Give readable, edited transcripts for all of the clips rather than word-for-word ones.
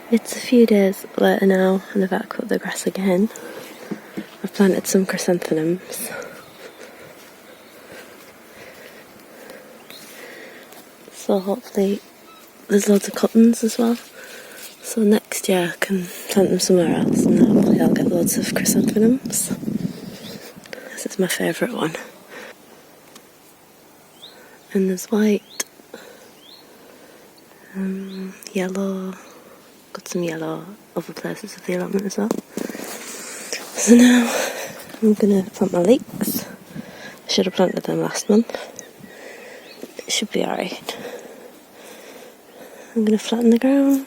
It's a few days later now and I've had to cut the grass again. I've planted some chrysanthemums. So hopefully there's loads of cottons as well. So next year I can plant them somewhere else and hopefully I'll get loads of chrysanthemums. This is my favourite one. And there's white, yellow, got some yellow other places of the allotment as well. So now I'm going to plant my leeks. I should have planted them last month. It should be alright. I'm going to flatten the ground.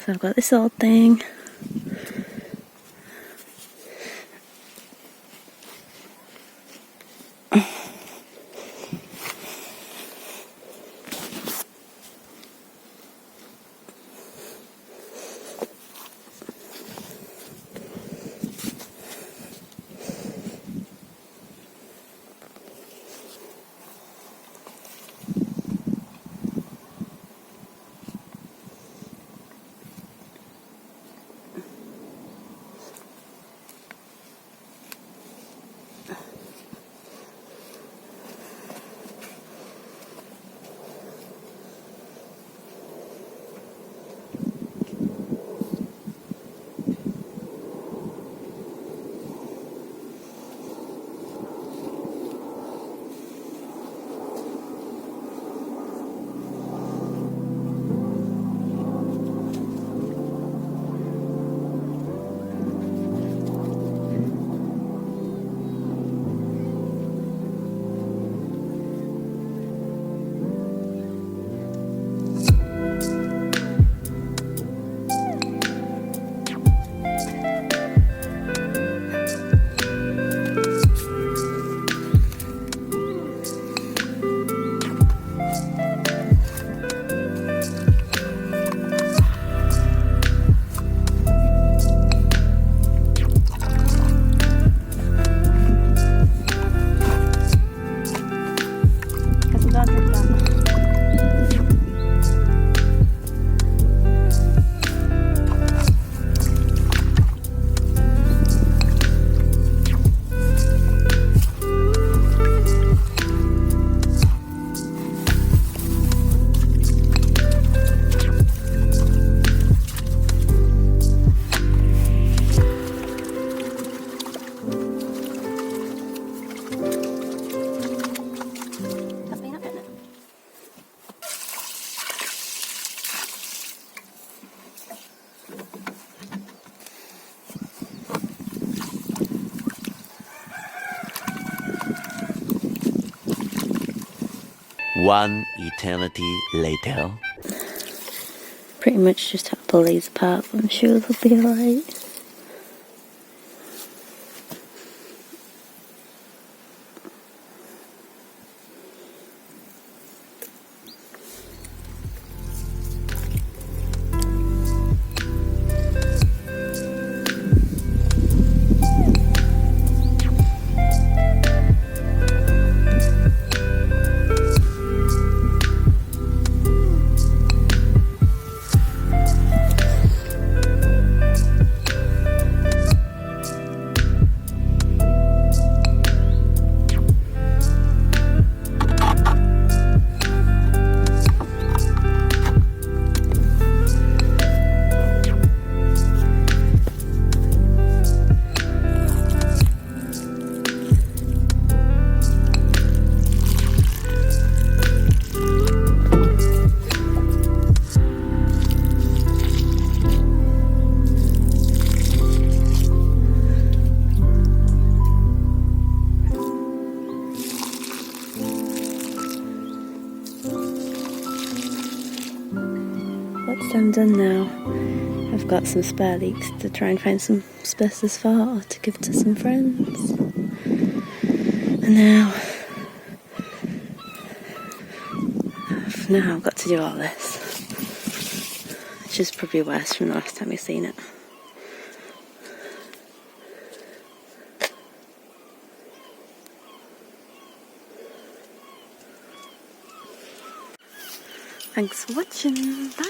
So I've got this old thing. One eternity later. Pretty much just have to pull these apart, but I'm sure they'll be alright. That's them done now. I've got some spare leeks to try and find some species for or to give to some friends. And now I've got to do all this, which is probably worse from the last time you've seen it. Thanks for watching, bye!